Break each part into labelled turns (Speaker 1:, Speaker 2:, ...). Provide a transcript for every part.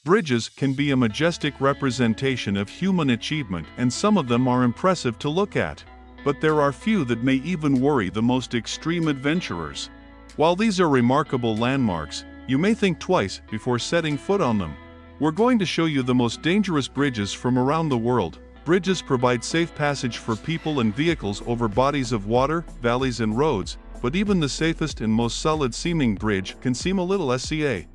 Speaker 1: Bridges can be a majestic representation of human achievement, and some of them are impressive to look at. But there are few that may even worry the most extreme adventurers. While these are remarkable landmarks, you may think twice before setting foot on them. We're going to show you the most dangerous bridges from around the world. Bridges provide safe passage for people and vehicles over bodies of water, valleys and roads, but even the safest and most solid-seeming bridge can seem a little SCA.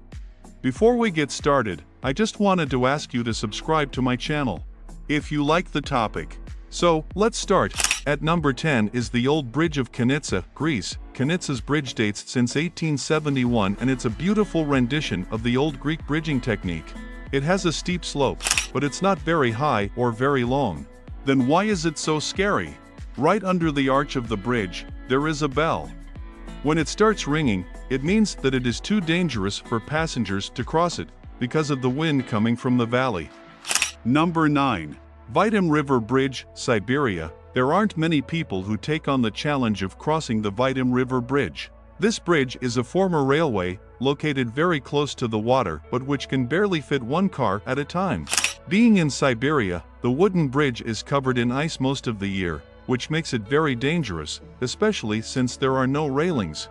Speaker 1: Before we get started, I just wanted to ask you to subscribe to my channel if you like the topic. So, let's start. At number 10 is the Old Bridge of Kanitsa, Greece. Kanitsa's bridge dates since 1871 and it's a beautiful rendition of the old Greek bridging technique. It has a steep slope, but it's not very high or very long. Then why is it so scary? Right under the arch of the bridge, there is a bell. When it starts ringing, it means that it is too dangerous for passengers to cross it, because of the wind coming from the valley. Number 9. Vitim River Bridge, Siberia. There aren't many people who take on the challenge of crossing the Vitim River Bridge. This bridge is a former railway, located very close to the water but which can barely fit one car at a time. Being in Siberia, the wooden bridge is covered in ice most of the year, which makes it very dangerous, especially since there are no railings.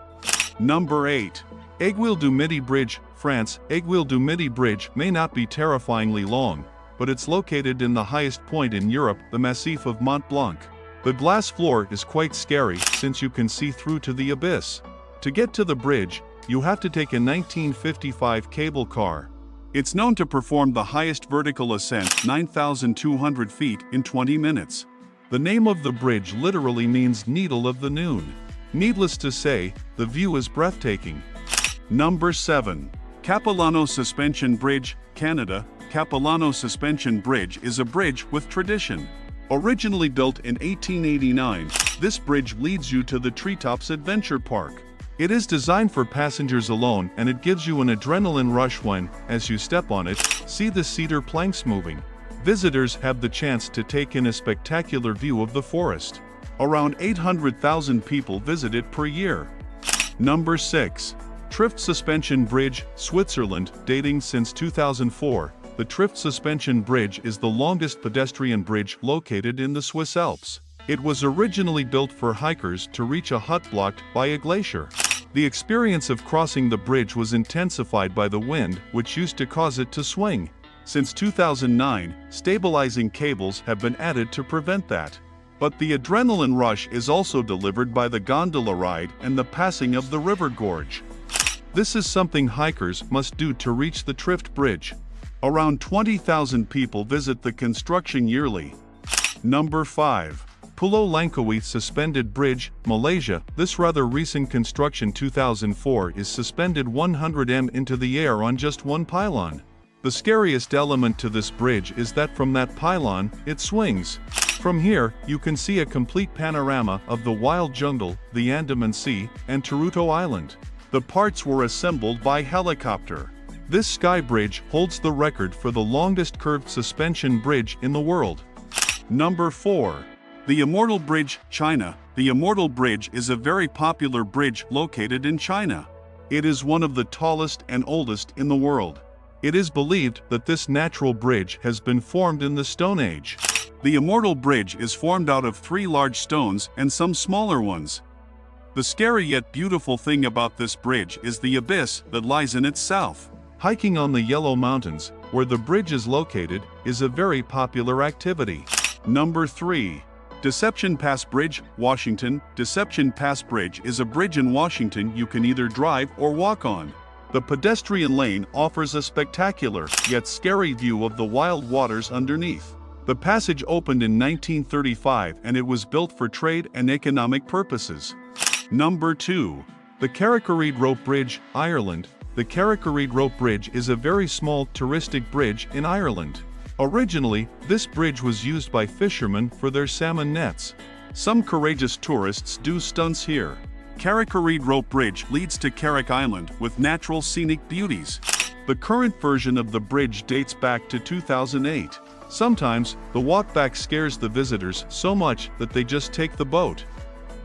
Speaker 1: Number 8. Aiguille du Midi Bridge, France. Aiguille du Midi Bridge may not be terrifyingly long, but it's located in the highest point in Europe, the Massif of Mont Blanc. The glass floor is quite scary since you can see through to the abyss. To get to the bridge, you have to take a 1955 cable car. It's known to perform the highest vertical ascent, 9,200 feet, in 20 minutes. The name of the bridge literally means needle of the noon. Needless to say, the view is breathtaking. Number 7. Capilano Suspension Bridge, Canada. Capilano Suspension Bridge is a bridge with tradition. Originally built in 1889, this bridge leads you to the Treetops Adventure Park. It is designed for passengers alone and it gives you an adrenaline rush when, as you step on it, see the cedar planks moving. Visitors have the chance to take in a spectacular view of the forest. Around 800,000 people visit it per year. Number 6. Trift Suspension Bridge, Switzerland. Dating since 2004, the Trift Suspension Bridge is the longest pedestrian bridge located in the Swiss Alps. It was originally built for hikers to reach a hut blocked by a glacier. The experience of crossing the bridge was intensified by the wind, which used to cause it to swing. Since 2009, stabilizing cables have been added to prevent that. But the adrenaline rush is also delivered by the gondola ride and the passing of the river gorge. This is something hikers must do to reach the Trift Bridge. Around 20,000 people visit the construction yearly. Number 5. Pulau Langkawi Suspended Bridge, Malaysia. This rather recent construction 2004 is suspended 100 m into the air on just one pylon. The scariest element to this bridge is that from that pylon, it swings. From here, you can see a complete panorama of the wild jungle, the Andaman Sea, and Taruto Island. The parts were assembled by helicopter. This sky bridge holds the record for the longest curved suspension bridge in the world. Number 4. The Immortal Bridge, China. The Immortal Bridge is a very popular bridge located in China. It is one of the tallest and oldest in the world. It is believed that this natural bridge has been formed in the Stone Age. The Immortal Bridge is formed out of 3 large stones and some smaller ones. The scary yet beautiful thing about this bridge is the abyss that lies in its south. Hiking on the Yellow Mountains, where the bridge is located, is a very popular activity. Number 3. Deception Pass Bridge, Washington. Deception Pass Bridge is a bridge in Washington you can either drive or walk on. The pedestrian lane offers a spectacular, yet scary view of the wild waters underneath. The passage opened in 1935 and it was built for trade and economic purposes. Number 2. The Carrick-a-Rede Rope Bridge, Ireland. The Carrick-a-Rede Rope Bridge is a very small touristic bridge in Ireland. Originally, this bridge was used by fishermen for their salmon nets. Some courageous tourists do stunts here. Carrick-a-Rede Rope Bridge leads to Carrick Island with natural scenic beauties. The current version of the bridge dates back to 2008. Sometimes, the walk back scares the visitors so much that they just take the boat.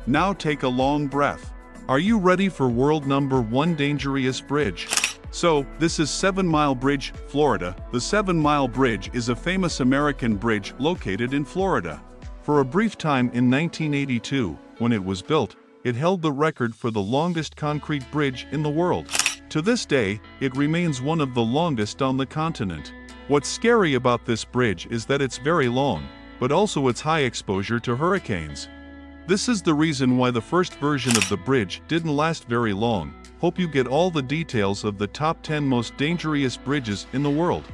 Speaker 1: Now take a long breath. Are you ready for world number 1 dangerous bridge? So, this is 7 Mile Bridge, Florida. The 7 Mile Bridge is a famous American bridge located in Florida. For a brief time in 1982, when it was built, it held the record for the longest concrete bridge in the world. To this day, it remains one of the longest on the continent. What's scary about this bridge is that it's very long, but also its high exposure to hurricanes. This is the reason why the first version of the bridge didn't last very long. Hope you get all the details of the top 10 most dangerous bridges in the world.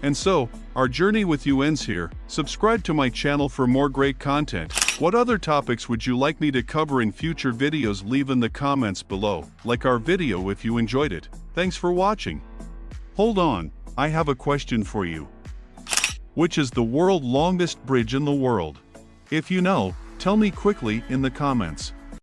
Speaker 1: And so, our journey with you ends here. Subscribe to my channel for more great content. What other topics would you like me to cover in future videos? Leave in the comments below. Like our video if you enjoyed it. Thanks for watching. Hold on, I have a question for you. Which is the world's longest bridge in the world? If you know, tell me quickly in the comments.